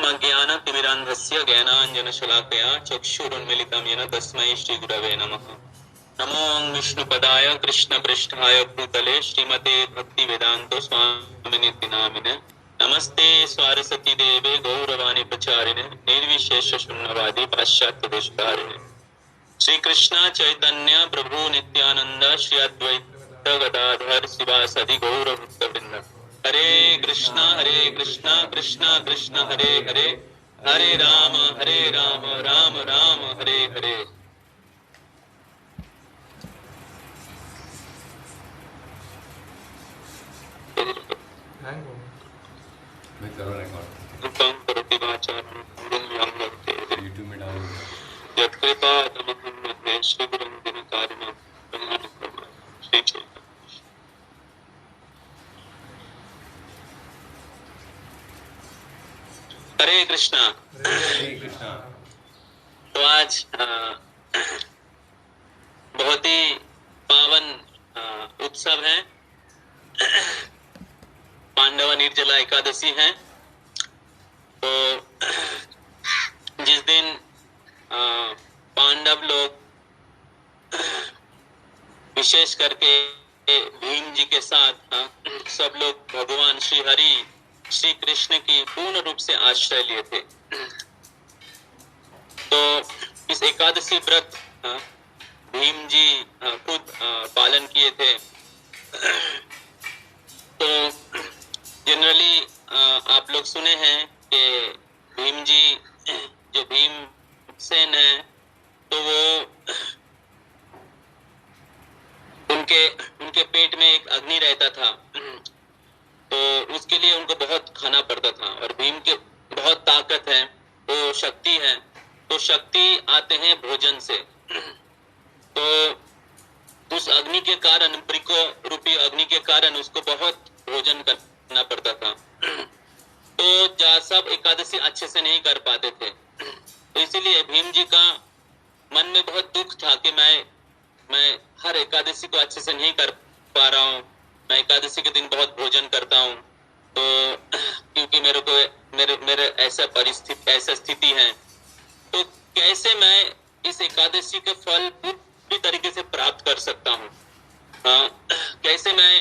ओम अज्ञानतिमिरान्धस्य ज्ञानाञ्जनशलाकया चक्षुरुन्मीलितं येन तस्मै श्रीगुरवे नमः। नमो विष्णुपदाय कृष्णपृष्ठाय भूतले श्रीमते भक्तिवेदान्त स्वामिनिति नामिने। नमस्ते सरस्वती देवे गौरवाणी प्रचारिणे निर्विशेष शून्यवादी पाश्चात्य देशकारिणे। श्री कृष्ण चैतन्य प्रभु नित्यानंद श्री अद्वैत गदाधर शिवासदि गौर भक्तवृंद। हरे कृष्णा कृष्णा कृष्णा हरे हरे, हरे राम राम राम हरे हरे। मैं करो रिकॉर्ड यूट्यूब में डालूंगा। यत्कृपातमहं मध्ये श्रीगुरुं दिनकारिणं श्री चैतन्य। हरे कृष्णा। तो आज बहुत ही पावन उत्सव है, पांडव निर्जला एकादशी है। तो जिस दिन पांडव लोग विशेष करके भीम जी के साथ सब लोग भगवान श्री हरि श्री कृष्ण की पूर्ण रूप से आश्रय लिए थे। तो इस एकादशी व्रत भीम जी खुद पालन किए थे। तो जनरली आप लोग सुने हैं कि भीम जी जो भीमसेन है, तो वो उनके पेट में एक अग्नि रहता था, तो उसके लिए उनको बहुत खाना पड़ता था। और भीम के बहुत ताकत है, वो शक्ति है, तो शक्ति आते हैं भोजन से। तो उस अग्नि के कारण, प्रिको रूपी अग्नि के कारण उसको बहुत भोजन करना पड़ता था। तो सब एकादशी अच्छे से नहीं कर पाते थे। तो इसीलिए भीम जी का मन में बहुत दुख था कि मैं हर एकादशी को अच्छे से नहीं कर पा रहा हूँ। मैं एकादशी के दिन बहुत भोजन करता हूँ, तो क्योंकि मेरे ऐसा स्थिति है, तो कैसे मैं इस एकादशी के फल पूरी तरीके से प्राप्त कर सकता हूँ। कैसे मैं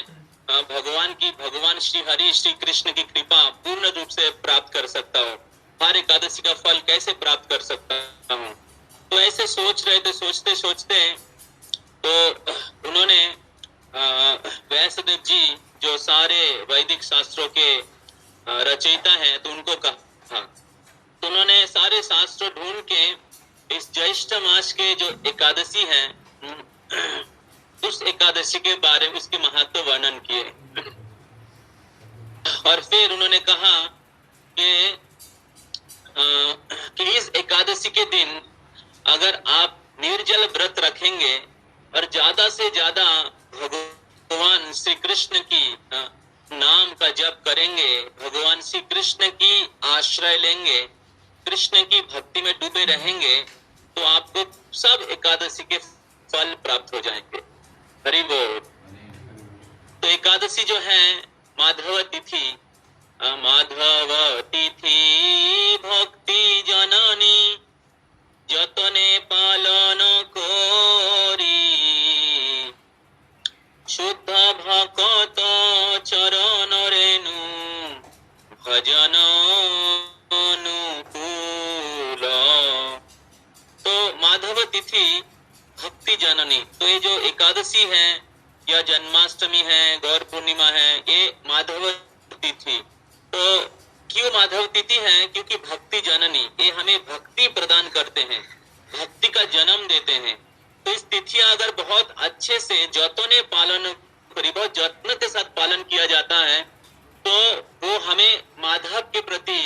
भगवान श्री हरि श्री कृष्ण की कृपा पूर्ण रूप से प्राप्त कर सकता हूँ, हर एकादशी का फल कैसे प्राप्त कर सकता हूँ। तो ऐसे सोच रहे थे, सोचते सोचते तो उन्होंने व्यासदेव जी जो सारे वैदिक शास्त्रों के रचयिता हैं, तो उनको कहा। तो उन्होंने सारे शास्त्र ढूंढ के इस ज्येष्ठ मास के जो एकादशी है, उस एकादशी के बारे में उसके महत्व वर्णन किए। और फिर उन्होंने कहा कि इस एकादशी के दिन अगर आप निर्जल व्रत रखेंगे और ज्यादा से ज्यादा भगवान श्री कृष्ण की नाम का जप करेंगे, भगवान श्री कृष्ण की आश्रय लेंगे, कृष्ण की भक्ति में डूबे रहेंगे, तो आपको सब एकादशी के फल प्राप्त हो जाएंगे। हरि बोल। तो एकादशी जो है माधव तिथि भक्ति जननी जतने पालन कोरी, शुद्ध भक्त चरण रेणु भजन अनुकूल। तो माधव तिथि भक्ति जननी, तो ये जो एकादशी है या जन्माष्टमी है, गौर पूर्णिमा है, ये माधव तिथि। तो क्यों माधव तिथि है? क्योंकि भक्ति जननी, ये हमें भक्ति प्रदान करते हैं, भक्ति का जन्म देते हैं। तो इस तिथियां अगर बहुत अच्छे से जतने पालन, बहुत जत्न के साथ पालन किया जाता है, तो वो हमें माधव के प्रति,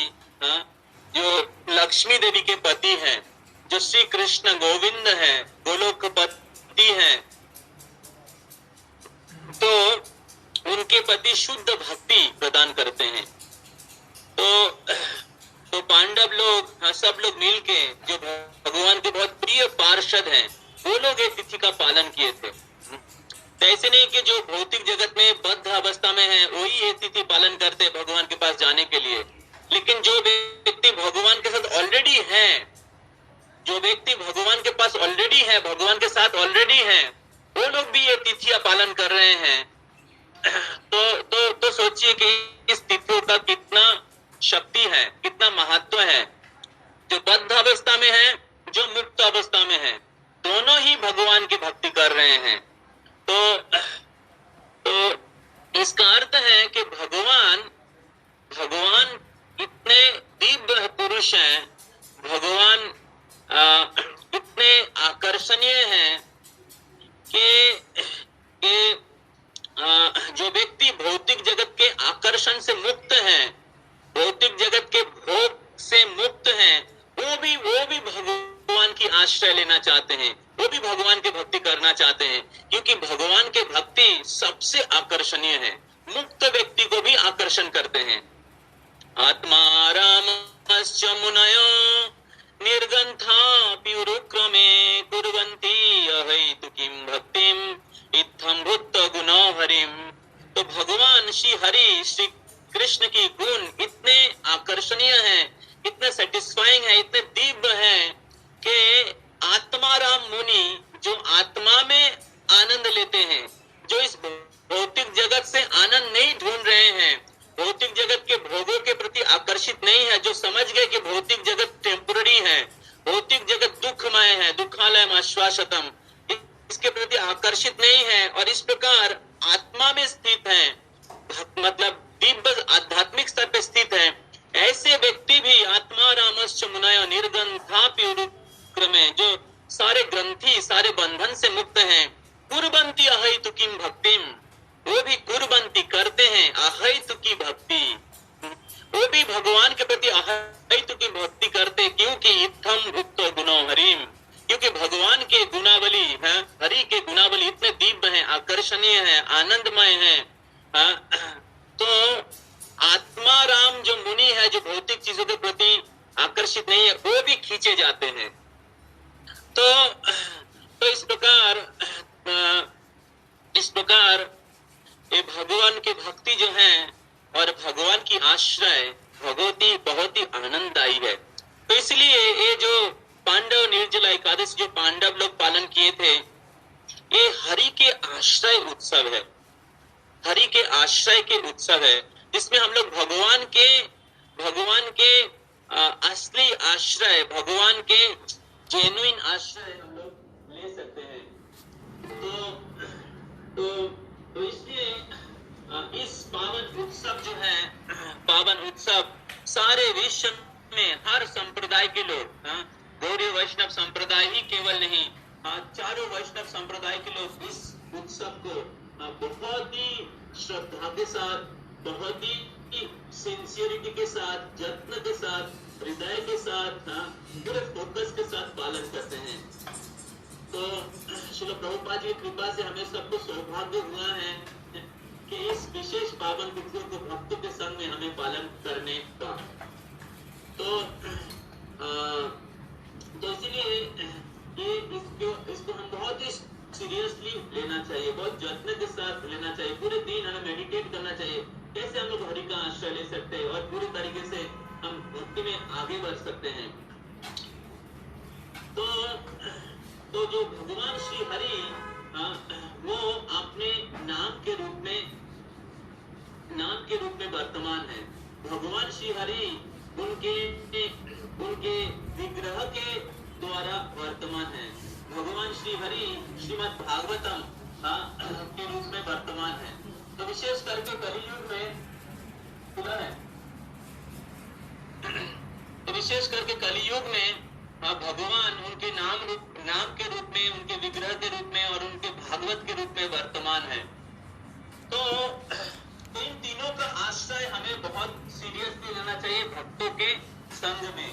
जो लक्ष्मी देवी के पति हैं, जो श्री कृष्ण गोविंद है, गोलोकपति हैं, तो उनके प्रति शुद्ध भक्ति प्रदान करते हैं। तो पांडव लोग, सब लोग मिलके जो भगवान के बहुत प्रिय पार्षद हैं, वो लोग ये तिथि का पालन किए थे। तो ऐसे नहीं कि जो भौतिक जगत में बद्ध अवस्था में है वही ये तिथि पालन करते भगवान के पास जाने के लिए, लेकिन जो व्यक्ति भगवान के साथ ऑलरेडी हैं, जो व्यक्ति भगवान के पास ऑलरेडी है, भगवान के साथ ऑलरेडी है, वो लोग भी ये तिथियां पालन कर रहे हैं, तो सोचिए कि इस तिथियों का कितना शक्ति है, कितना महत्व है। जो बद्ध अवस्था में है, जो मुक्त अवस्था में है, दोनों ही भगवान की भक्ति कर रहे हैं। तो इसका अर्थ है कि भगवान इतने दिव्य पुरुष हैं, भगवान इतने आकर्षणीय हैं कि जो व्यक्ति भौतिक जगत के आकर्षण से मुक्त हैं, भौतिक जगत के भोग से मुक्त हैं, वो भी भगवान की आश्रय लेना चाहते हैं, वो भी भगवान की भक्ति करना चाहते हैं, क्योंकि भगवान की भक्ति सबसे आकर्षणीय है, मुक्त व्यक्ति को भी आकर्षण करते हैं। आत्मा रामश्च मुनयो निर्गंथा प्युरुक्रमे कुर्वन्ति अहैतुकीं भक्तिम इत्थं भूत गुणो हरिम। तो भगवान श्री हरि, श्री कृष्ण की गुण इतने आकर्षणीय हैं, इतने सेटिस्फाइंग है, इतने दिव्य हैं कि आत्माराम मुनि जो आत्मा में आनंद लेते हैं, जो इस भौतिक जगत से आनंद नहीं ढूंढ रहे हैं, भौतिक जगत के भोगों के प्रति आकर्षित नहीं है, जो समझ गए कि भौतिक जगत टेम्पररी है, भौतिक जगत दुखमय है, दुखालयम आश्वासतम, इसके प्रति आकर्षित नहीं है और इस प्रकार आत्मा में स्थित है, मतलब दिव्य आध्यात्मिक स्तर पे स्थित है, ऐसे व्यक्ति भी आत्मा रामश्च मुनयो निर्गंथाप्युरुक्रमे, जो सारे ग्रंथि, सारे बंधन से मुक्त हैं, कुर्वन्ति अहैतुकीं भक्तिम, वो भी कुर्वन्ति करते हैं अहैतुकी भक्ति, वो भी भगवान के प्रति अहैतुकी भक्ति करते, क्योंकि इत्थं भूतो गुणो हरिम, क्योंकि भगवान के गुणावली है, हरि के गुणावली इतने दिव्य हैं, आकर्षणीय है, आनंदमय है। तो आत्मा राम जो मुनि है, जो भौतिक चीजों के प्रति आकर्षित नहीं है, वो भी खींचे जाते हैं। तो इस प्रकार ये भगवान की भक्ति जो है और भगवान की आश्रय भगवती बहुत ही आनंददायी है। तो इसलिए ये जो पांडव निर्जला एकादशी जो पांडव लोग पालन किए थे, ये हरि के आश्रय उत्सव है, हरि के आश्रय के उत्सव है, जिसमें हम लोग भगवान के असली आश्रय, भगवान के जेन्युइन आश्रय हम लोग ले सकते हैं। तो इसलिए इस पावन उत्सव जो है, पावन उत्सव सारे विश्व में हर संप्रदाय के लोग, गौड़ीय वैष्णव संप्रदाय ही केवल नहीं, चारों वैष्णव संप्रदाय के लोग इस उत्सव को बहुत ही श्रद्धा के साथ, बहुत ही सिंसियरिटी के साथ, जत्न के साथ, हृदय के साथ, पूरे फोकस के साथ पालन करते हैं। तो श्रील प्रभुपाद जी की कृपा से हमें सबको सौभाग्य हुआ है कि इस विशेष पावन तिथियों को भक्तों के संग में हमें पालन करने का। तो इसीलिए इसको हम बहुत ही सीरियसली लेना चाहिए, बहुत जत्न के साथ लेना चाहिए। पूरे दिन हमें मेडिटेट करना चाहिए, कैसे हम लोग हरि का आश्रय ले सकते हैं और पूरी तरीके से हम भक्ति में आगे बढ़ सकते हैं। तो जो भगवान श्री हरि वो अपने नाम के रूप में वर्तमान है। भगवान श्री हरि उनके विग्रह के द्वारा वर्तमान है। भगवान श्री हरि श्रीमद् भागवतम के रूप में वर्तमान है। तो विशेष करके कलियुग में खुला है, तो विशेष करके कलियुग में भगवान उनके नाम के रूप में, उनके विग्रह के रूप में और उनके भागवत के रूप में वर्तमान है। तो इन तीनों का आश्रय हमें बहुत सीरियसली लेना चाहिए भक्तों के संग में,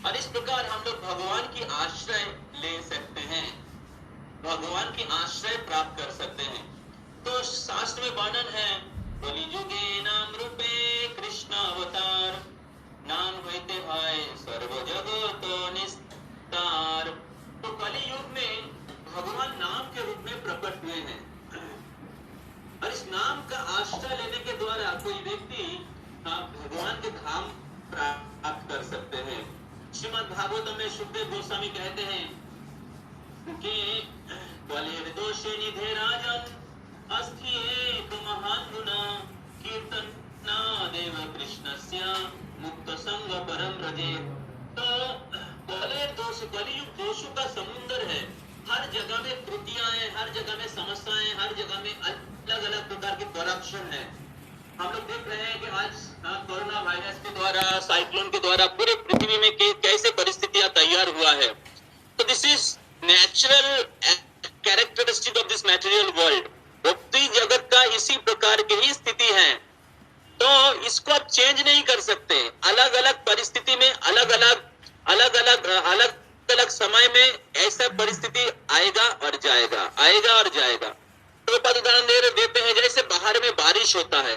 और इस प्रकार हम लोग भगवान की आश्रय ले सकते हैं, भगवान की आश्रय प्राप्त कर सकते हैं। तो शास्त्र में वर्णन है, कलियुगे नाम रूपे कृष्ण अवतार, नाम होते भाई सर्व जगतो निस्तार। तो कलियुग में भगवान नाम के रूप में प्रकट हुए हैं, और इस नाम का आश्रय लेने के द्वारा कोई व्यक्ति भगवान के धाम प्राप्त कर सकते हैं। श्रीमद् भागवत में सुखदेव गोस्वामी कहते हैं कि बलेर दोषे निधे राजन अस्थि एक महान गुना कीर्तन देव कृष्णस्य मुक्त संग परम रजे। तो बलेर दोष कलियुग दोषों का समुद्र है। हर जगह में त्रुटियां हैं, हर जगह में समस्याएं, हर जगह में अलग अलग प्रकार की करप्शन है। हम लोग देख रहे हैं कि आज कोरोना वायरस के द्वारा, साइक्लोन के द्वारा पूरे पृथ्वी में कैसे परिस्थितियां तैयार हुआ है। तो this is natural characteristic of this material world. भौतिक जगत का इसी प्रकार की ही स्थिति है। तो इसको आप चेंज नहीं कर सकते। अलग अलग परिस्थिति में अलग अलग समय में ऐसा परिस्थिति आएगा और जाएगा, आएगा और जाएगा। तो उदाहरण देते हैं, जैसे बाहर में बारिश होता है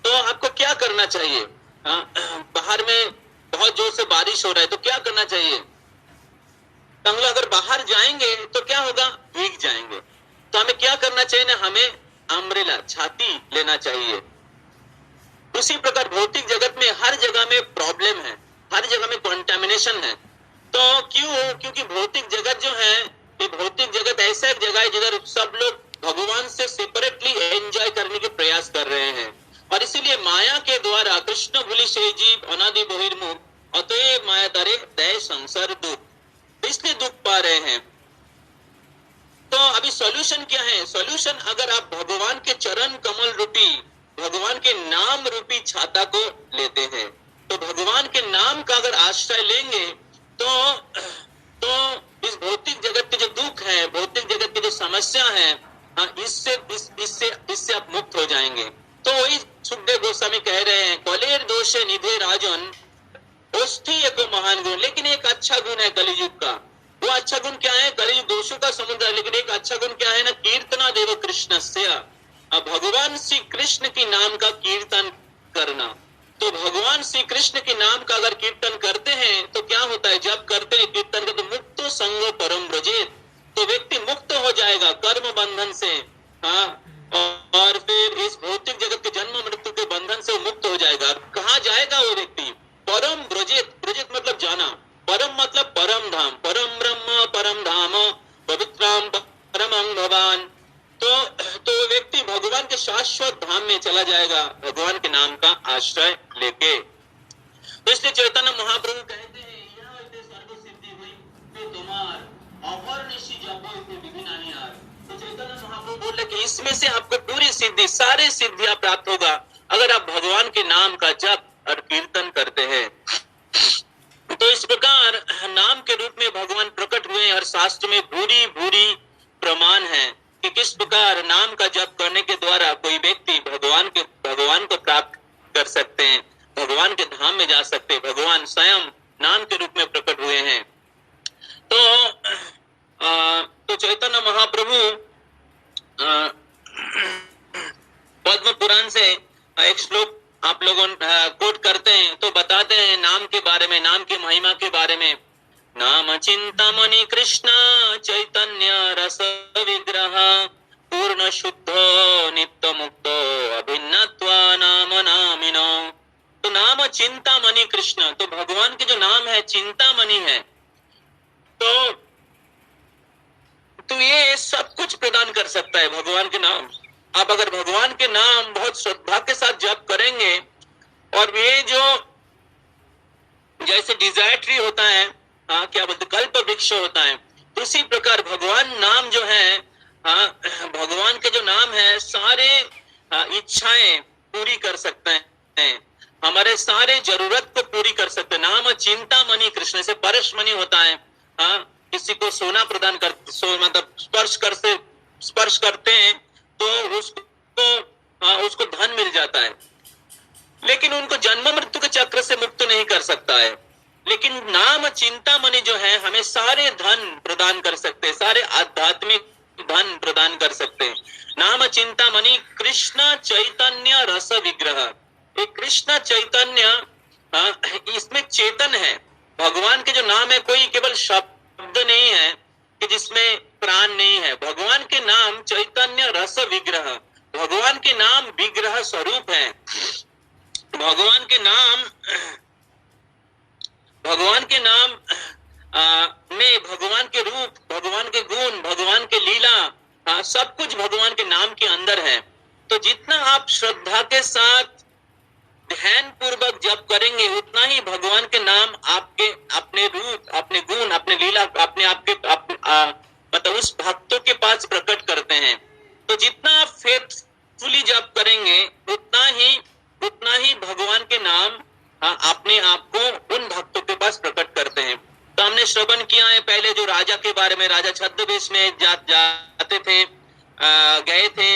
तो आपको क्या करना चाहिए? बाहर में बहुत जोर से बारिश हो रहा है तो क्या करना चाहिए? तो हम लोग अगर बाहर जाएंगे तो क्या होगा? भीग जाएंगे। तो हमें क्या करना चाहिए ना? हमें अम्ब्रेला, छाती लेना चाहिए। उसी प्रकार भौतिक जगत में हर जगह में प्रॉब्लम है, हर जगह में कंटामिनेशन है। तो क्यों? क्योंकि भौतिक जगत जो है, ये भौतिक जगत ऐसा एक जगह है जिधर सब लोग भगवान से सेपरेटली एंजॉय करने के प्रयास कर रहे हैं। और इसीलिए माया के द्वारा कृष्ण भूलि से जीव अनादि बहिर्मुख अतएव माया तरे दय संसार दुख, इसलिए दुख पा रहे हैं। तो अभी सॉल्यूशन क्या है? सॉल्यूशन, अगर आप भगवान के चरण कमल रूपी, भगवान के नाम रूपी छाता को लेते हैं, तो भगवान के नाम का अगर आश्रय लेंगे तो इस भौतिक जगत के जो दुख है, भौतिक जगत की जो समस्या है, इससे आप मुक्त हो जाएंगे। तो वही सुखदेव गोस्वामी कह रहे हैं, कलेर दोषे निधे राजन ओष्ठी एक महान गुण। लेकिन एक अच्छा गुण है कलियुग का। वो अच्छा गुण क्या है? कलियुग दोषों का समुद्र है, लेकिन एक अच्छा गुण क्या है ना? कीर्तना देव कृष्णस्य, भगवान श्री कृष्ण की नाम का कीर्तन करना। तो भगवान श्री कृष्ण के नाम का अगर कीर्तन करते हैं तो क्या होता है? जब करते हैं कीर्तन का, तो मुक्तो संगो परम व्रजेत, तो व्यक्ति मुक्त हो जाएगा कर्म बंधन से। और फिर इस भौतिक जगत के जन्म मृत्यु के बंधन से मुक्त हो जाएगा। कहाँ जाएगा वो व्यक्ति? परम व्रजेत, व्रजेत मतलब जाना, परम मतलब परम धाम, परम ब्रह्म परम धाम पवित्राम परमं भवान। तो व्यक्ति भगवान के शाश्वत धाम में चला जाएगा भगवान के नाम का आश्रय लेके। तो इसलिए चैतन्य महाप्रभु कहते हैं, यह सर्व सिद्धि हुई तो तुम्हार अहर्निशि जपो इति विधि नहीं आर। तो चैतन्य महाप्रभु बोले कि इसमें से आपको पूरी सिद्धि, सारे सिद्धियां प्राप्त होगा अगर आप भगवान के नाम का जप और कीर्तन करते हैं। तो इस प्रकार नाम के रूप में भगवान प्रकट हुए और शास्त्र में भूरी भूरी प्रमाण है कि किस प्रकार नाम का जप करने के द्वारा कोई व्यक्ति भगवान को प्राप्त कर सकते हैं, भगवान के धाम में जा सकते हैं। भगवान स्वयं नाम के रूप में प्रकट हुए हैं। तो चैतन्य महाप्रभु पद्म पुराण से एक श्लोक आप लोगों कोट करते हैं, तो बताते हैं नाम के बारे में, नाम की महिमा के बारे में। नाम चिंतामणि कृष्ण चैतन्य रस विग्रह पूर्ण शुद्धो नित्य मुक्तो अभिन्नत्वा नाम नामिनो। तो नाम चिंतामणि कृष्ण, तो भगवान के जो नाम है चिंतामणि है। तो ये सब कुछ प्रदान कर सकता है भगवान के नाम। आप अगर भगवान के नाम बहुत श्रद्धा के साथ जप करेंगे, और ये जो जैसे डिजायर ट्री होता है, क्या बोलते, कल्प वृक्ष होता है, उसी प्रकार भगवान नाम जो है, भगवान के जो नाम है सारे इच्छाएं पूरी कर सकते हैं, हमारे सारे जरूरत को पूरी कर सकते हैं। नाम चिंतामणि कृष्ण से परशमणि होता है, किसी को सोना प्रदान कर, मतलब स्पर्श करते हैं तो उसको धन मिल जाता है, लेकिन उनको जन्म मृत्यु के चक्र से मुक्त नहीं कर सकता है। लेकिन नाम चिंतामणि जो है हमें सारे धन प्रदान कर सकते हैं, सारे आध्यात्मिक धन प्रदान कर सकते हैं। नाम चिंतामणि कृष्ण चैतन्य रस विग्रह। एक कृष्ण चैतन्य, इसमें चेतन है। भगवान के जो नाम है कोई केवल शब्द नहीं है कि जिसमें प्राण नहीं है। भगवान के नाम चैतन्य रस विग्रह, भगवान के नाम विग्रह स्वरूप है। भगवान के नाम भगवान के नाम में भगवान के रूप, भगवान के गुण, भगवान के लीला, सब कुछ भगवान के नाम के अंदर है। तो जितना आप श्रद्धा के साथ ध्यान पूर्वक जप करेंगे, उतना ही भगवान के नाम आपके अपने रूप, अपने गुण, अपने लीला, अपने आपके मतलब उस भक्तों के पास प्रकट करते हैं। तो जितना आप फेथफुली जप करेंगे, उतना ही भगवान के नाम अपने आप को उन भक्तों के पास प्रकट करते हैं। तो हमने श्रवण किया है पहले जो राजा के बारे में, राजा छद्मवेश में जाते थे, गए थे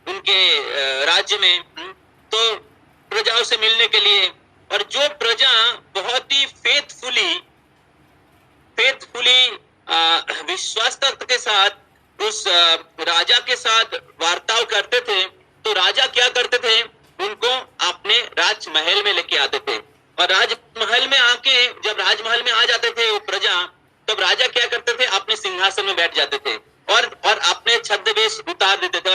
उनके राज्य में, तो प्रजाओं से मिलने के लिए, और जो प्रजा बहुत ही फेथफुली विश्वास के साथ उस राजा के साथ वार्ताव करते थे, तो राजा क्या करते थे, उनको अपने राजमहल में लेके आते थे। और राजमहल में आके जब राजमहल में आ जाते थे वो प्रजा, तब राजा क्या करते थे, अपने सिंहासन में बैठ जाते थे और अपने छद्मवेश उतार देते थे,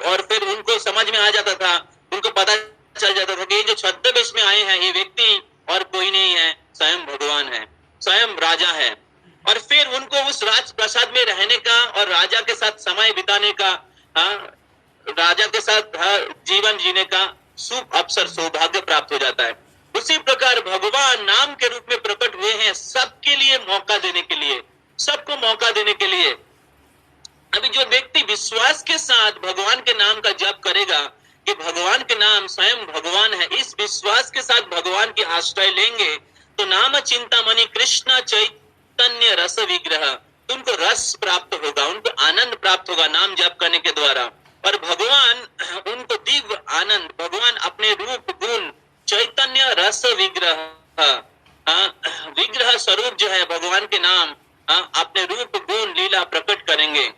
और फिर उनको समझ में आ जाता था, उनको पता चल जाता था कि जो छद्मवेश में आए हैं ये व्यक्ति और कोई नहीं है, स्वयं भगवान है, स्वयं राजा है। और फिर उनको उस राजप्रसाद में रहने का और राजा के साथ समय बिताने का, राजा के साथ जीवन जीने का शुभ अवसर, सौभाग्य प्राप्त हो जाता है। उसी प्रकार भगवान नाम के रूप में प्रकट हुए हैं सबके लिए मौका देने के लिए, सबको मौका देने के लिए। अभी जो व्यक्ति विश्वास के साथ भगवान के नाम का जप करेगा कि भगवान के नाम स्वयं भगवान है, इस विश्वास के साथ भगवान की आश्रय लेंगे, तो नाम चिंतामणि कृष्ण चैतन्य रस विग्रह, उनको रस प्राप्त होगा, उनको आनंद प्राप्त होगा नाम जप करने के द्वारा। और भगवान उनको दिव्य आनंद, भगवान अपने रूप गुण चैतन्य रस विग्रह, विग्रह स्वरूप जो है भगवान के नाम, अपने रूप गुण लीला प्रकट करेंगे।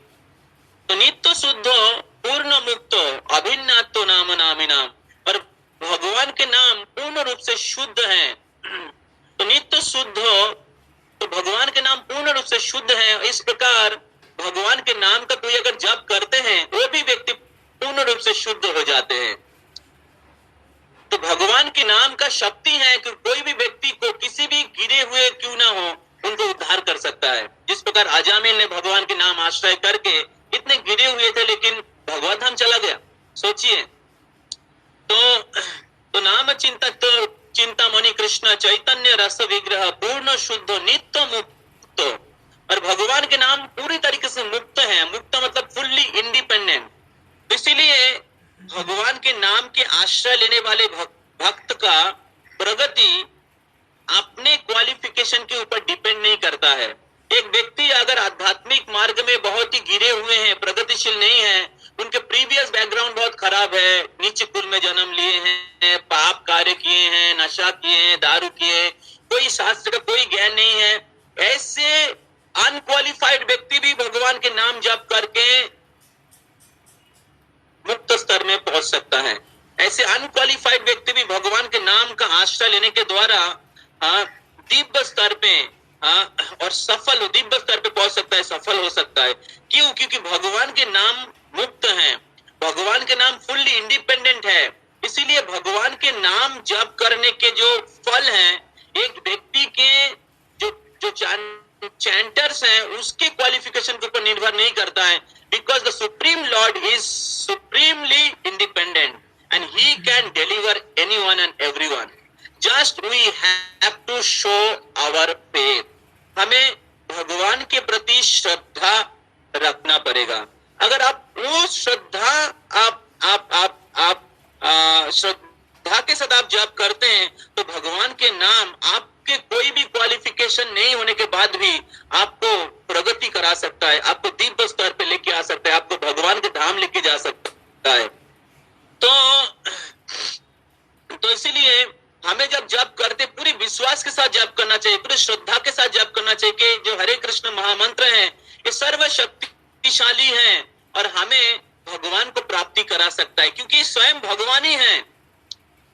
तो नित्य शुद्धो पूर्ण मुक्तो अभिन्नातो नाम नामिनाम, और भगवान के नाम पूर्ण रूप से शुद्ध हैं। तो नित्य शुद्ध हो, तो भगवान के नाम पूर्ण रूप से शुद्ध है। इस प्रकार भगवान के नाम का कोई अगर जप करते हैं, वो भी व्यक्ति पूर्ण रूप से शुद्ध हो जाते हैं। तो भगवान के नाम का शक्ति है कि कोई भी व्यक्ति को किसी भी गिरे हुए क्यों ना हो, उनको उद्धार कर सकता है। जिस प्रकार अजामिल ने भगवान के नाम आश्रय करके, इतने गिरे हुए थे लेकिन भगवत धाम चला गया, सोचिए। तो नाम चिंतामणि कृष्ण चैतन्य रस विग्रह पूर्ण शुद्ध नित्य मुक्त, और भगवान के नाम पूरी तरीके से मुक्त है। मुक्त मतलब फुल्ली इंडिपेंडेंट। इसीलिए भगवान के नाम के आश्रय लेने वाले भक्त का प्रगति अपने क्वालिफिकेशन के ऊपर डिपेंड नहीं करता है। एक व्यक्ति अगर आध्यात्मिक मार्ग में बहुत ही गिरे हुए हैं, प्रगतिशील नहीं है, उनके प्रीवियस बैकग्राउंड बहुत खराब है, नीचे कुल में जन्म लिए हैं, पाप कार्य किए हैं, नशा किए हैं, दारू किए, कोई शास्त्र का कोई ज्ञान नहीं है, ऐसे अनक्वालिफाइड व्यक्ति भी भगवान के नाम जप करके मुक्त स्तर में पहुंच सकता है। ऐसे अनक्वालिफाइड व्यक्ति भी भगवान के नाम का आश्रय लेने के द्वारा दिव्य स्तर पे और दिव्य स्तर पे पहुंच सकता है, सफल हो सकता है। क्यों? क्योंकि भगवान के नाम मुक्त हैं, भगवान के नाम फुल्ली इंडिपेंडेंट है। इसीलिए भगवान के नाम जप करने के जो फल हैं, एक व्यक्ति के जो चैंटर्स हैं उसके क्वालिफिकेशन के ऊपर निर्भर नहीं करता है। Because the supreme lord is supremely independent and he can deliver anyone and everyone. Just we have to show our faith. हमें भगवान के प्रति श्रद्धा रखना पड़ेगा। अगर आप वो श्रद्धा श्रद्धा के साथ आप जप करते हैं, तो भगवान के नाम आपके कोई भी क्वालिफिकेशन नहीं होने के बाद भी आपको प्रगति करा सकता है, आपको दिव्य स्तर पे लेके आ सकता है, आपको भगवान के धाम लेके जा सकता है। तो इसीलिए हमें जब जप करते पूरी विश्वास के साथ जप करना चाहिए, पूरी श्रद्धा के साथ जप करना चाहिए कि जो हरे कृष्ण महामंत्र है ये सर्वशक्तिशाली है और हमें भगवान को प्राप्ति करा सकता है, क्योंकि स्वयं भगवान ही है।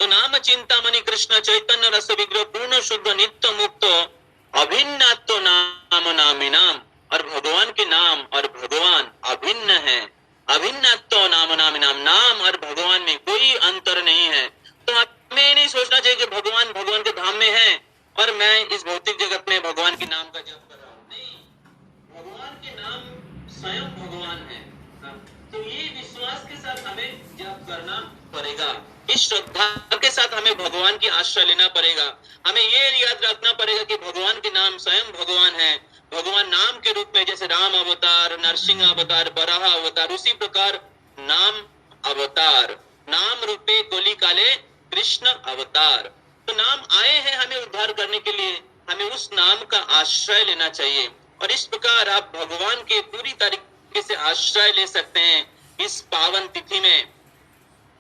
तो नाम चिंतामणि कृष्ण चैतन्य रस विग्रह पूर्ण शुद्ध नित्य मुक्त अभिन्नातो नाम नामिनाम, और भगवान के नाम और भगवान अभिन्न है। अभिन्नातो नाम नामिनाम, नाम और भगवान में कोई अंतर नहीं है। तो हमें नहीं सोचना चाहिए कि भगवान के धाम में है और मैं इस भौतिक जगत में भगवान के नाम का जप कर रहा हूँ। नहीं, भगवान के नाम स्वयं भगवान है। हाँ, तो ये विश्वास के साथ हमें जप करना पड़ेगा, इस श्रद्धा के साथ हमें भगवान की आश्रय लेना पड़ेगा। हमें ये याद रखना पड़ेगा कि भगवान के नाम स्वयं भगवान है। भगवान नाम के रूप में, जैसे राम अवतार, नरसिंह अवतार, बराह अवतार, उसी प्रकार नाम अवतार, नाम रूपे कोली काले कृष्ण अवतार। तो नाम आए हैं हमें उद्धार करने के लिए, हमें उस नाम का आश्रय लेना चाहिए। और इस प्रकार आप भगवान के पूरी तरीके से आश्रय ले सकते हैं इस पावन तिथि में,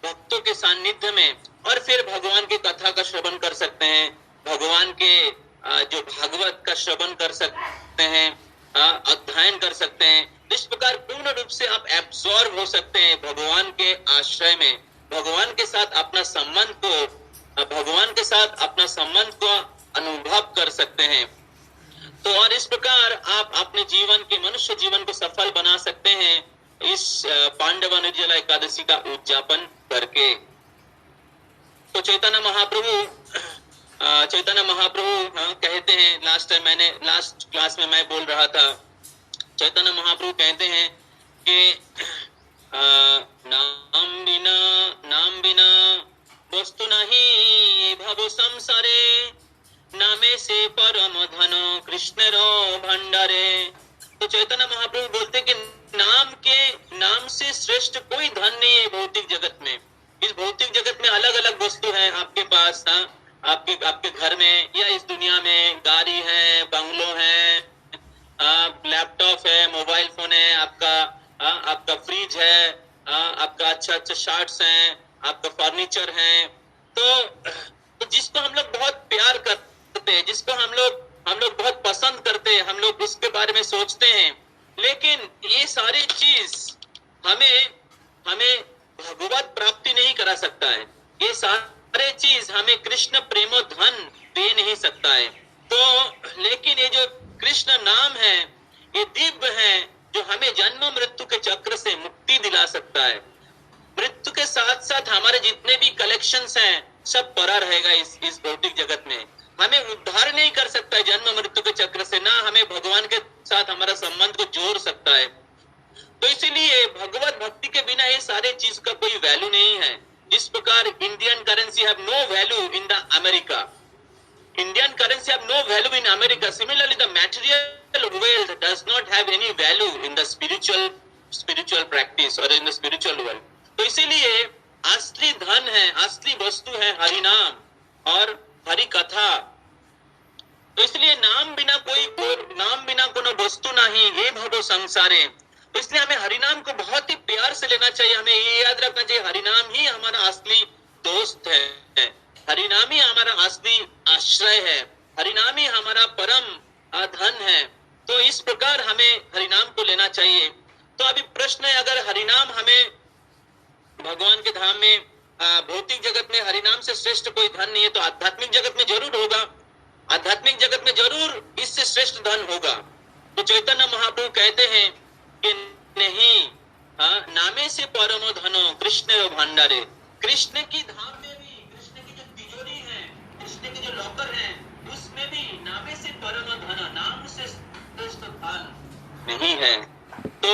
भक्तों के सानिध्य में। और फिर भगवान की कथा का श्रवण कर सकते हैं, भगवान के जो भागवत का श्रवण कर सकते हैं, अध्ययन कर सकते हैं। इस प्रकार पूर्ण रूप से आप एब्सॉर्ब हो सकते हैं भगवान के आश्रय में, भगवान के साथ अपना संबंध को अनुभव कर सकते हैं। तो और इस प्रकार आप अपने जीवन के, मनुष्य जीवन को सफल बना सकते हैं इस पांडव निर्जला एकादशी का उद्यापन करके। तो चैतन्य महाप्रभु कहते हैं, लास्ट क्लास में मैं बोल रहा था, चैतन्य महाप्रभु कहते हैं कि नाम बिना वस्तु नहीं भव संसारे, नामे से परम धन कृष्ण रो भंडारे। तो चैतन्य महाप्रभु बोलते कि नाम से श्रेष्ठ कोई धन नहीं है भौतिक जगत में। इस भौतिक जगत में अलग अलग वस्तु है आपके पास, आपके घर में या इस दुनिया में, गाड़ी है, बंगलो है, लैपटॉप है, मोबाइल फोन है, आपका फ्रिज है, आपका अच्छा शर्ट्स हैं, आपका फर्नीचर है। तो जिसको हम लोग बहुत प्यार करते हैं, जिसको हम लोग बहुत पसंद करते हैं, हम लोग उसके बारे में सोचते हैं, लेकिन ये सारी चीज हमें भगवत प्राप्ति नहीं करा सकता है। ये सारे चीज हमें कृष्ण प्रेमो धन दे नहीं सकता है। तो लेकिन ये जो कृष्ण नाम है, ये दिव्य है, जो हमें जन्म मृत्यु के चक्र से मुक्ति दिला सकता है। मृत्यु के साथ साथ हमारे जितने भी कलेक्शंस हैं सब पड़ा रहेगा इस भौतिक जगत में। हमें उद्धार नहीं कर सकता है जन्म मृत्यु के चक्र से, ना हमें भगवान के साथ हमारा संबंध को जोड़ सकता है। तो इसीलिए भगवत भक्ति के बिना ये सारे चीज का कोई वैल्यू नहीं है। जिस प्रकार Indian currency have no value in the America, Indian currency have no value in America. Similarly, the material wealth does not have any value in the spiritual practice or in the spiritual world. तो इसीलिए असली धन है, असली वस्तु है हरि नाम और हरि कथा। तो इसलिए नाम बिना कोनो वस्तु नहीं, ये भवो संसारे। तो इसलिए हमें हरि नाम को बहुत ही प्यार से लेना चाहिए। हमें ये याद रखना चाहिए हरि नाम ही हमारा असली दोस्त है, हरिनाम ही हमारा असली आश्रय है, हरिनाम ही हमारा परम धन है। तो इस प्रकार हमें हरिनाम को लेना चाहिए। तो अभी प्रश्न है, अगर हरिनाम हमें भगवान के धाम में, भौतिक जगत में हरिनाम से श्रेष्ठ कोई धन नहीं है, तो आध्यात्मिक जगत में जरूर होगा, आध्यात्मिक जगत में जरूर इससे श्रेष्ठ धन होगा। तो चैतन्य महाप्रभु कहते हैं कि नहीं, नामे से परमो धनो कृष्ण भंडारे। कृष्ण की धाम में भी, कृष्ण के जो लॉकर हैं, उसमें भी नामे से परम धन, नाम से श्रेष्ठ धन नहीं है। तो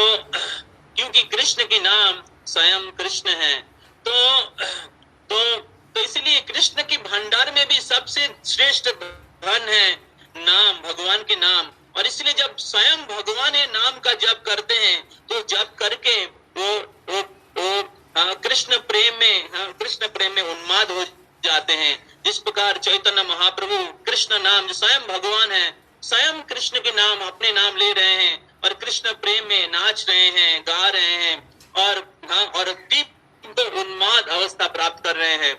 क्योंकि कृष्ण के नाम स्वयं कृष्ण है, तो इसलिए कृष्ण के भंडार में भी सबसे श्रेष्ठ धन है नाम, भगवान के नाम। और इसलिए जब स्वयं भगवान ये नाम का जप करते हैं, तो जप करके वो कृष्ण प्रेम में उन्माद हो जाते हैं। जिस प्रकार चैतन्य महाप्रभु कृष्ण नाम, जो स्वयं भगवान है, स्वयं कृष्ण के नाम, अपने नाम ले रहे हैं और कृष्ण प्रेम में नाच रहे हैं, गा रहे हैं और तीव्र उन्माद अवस्था प्राप्त कर रहे हैं।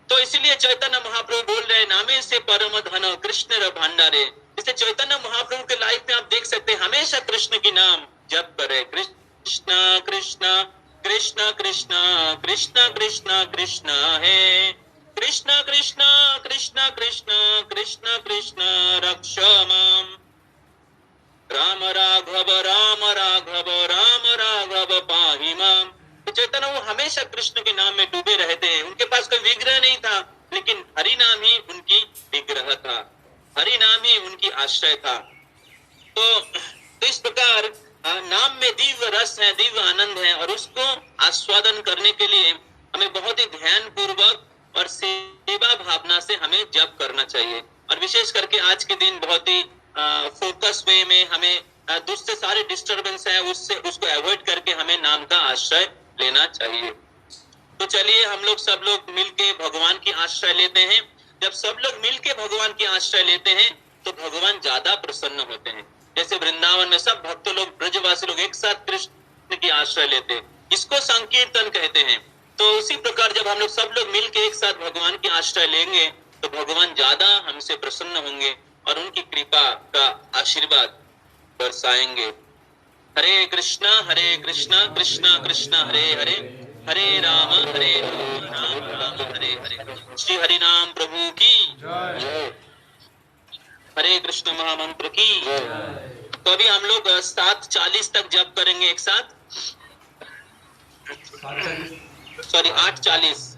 तो इसलिए चैतन्य महाप्रभु बोल रहे हैं, नामे से परम धन कृष्ण र भंडारे। इसलिए चैतन्य महाप्रभु के लाइफ में आप देख सकते हैं, हमेशा कृष्ण के नाम जप करे, कृष्ण कृष्ण कृष्ण कृष्ण कृष्ण कृष्ण कृष्ण है, कृष्ण कृष्ण कृष्ण कृष्ण कृष्ण कृष्ण रक्ष माम, राम राघव राम राघव राम राघव पाहि माम। तो चैतन्य वो हमेशा कृष्ण के नाम में डूबे रहते हैं। उनके पास कोई विग्रह नहीं था, लेकिन हरि नाम ही उनकी विग्रह था। हरि नाम ही उनकी आश्रय था। तो इस प्रकार नाम में दिव्य रस है, दिव्य आनंद है, और उसको आस्वादन करने के लिए हमें बहुत ही ध्यान पूर्वक और सेवा भावना से हमें जप करना चाहिए। और विशेष करके आज के दिन बहुत ही फोकस वे में हमें दूसरे सारे डिस्टरबेंस है उससे उसको अवॉइड करके हमें नाम का आश्रय लेना चाहिए। तो चलिए हम लोग सब लोग मिलके भगवान की आश्रय लेते हैं। जब सब लोग मिलके भगवान की आश्रय लेते हैं तो भगवान ज्यादा प्रसन्न होते हैं। जैसे वृंदावन में सब भक्त लोग, ब्रजवासी लोग एक साथ कृष्ण की आश्रय लेते हैं, इसको संकीर्तन कहते हैं। तो उसी प्रकार जब हम लोग सब लोग मिलके एक साथ भगवान की आश्रय लेंगे तो भगवान ज्यादा हमसे प्रसन्न होंगे और उनकी कृपा का आशीर्वाद बरसाएंगे। हरे कृष्णा कृष्ण कृष्ण हरे हरे, हरे राम राम राम हरे हरे। श्री हरि नाम प्रभु की जय, हरे कृष्ण महामंत्र की। तो अभी हम लोग 7:40 तक जप करेंगे एक साथ, सॉरी 8:40।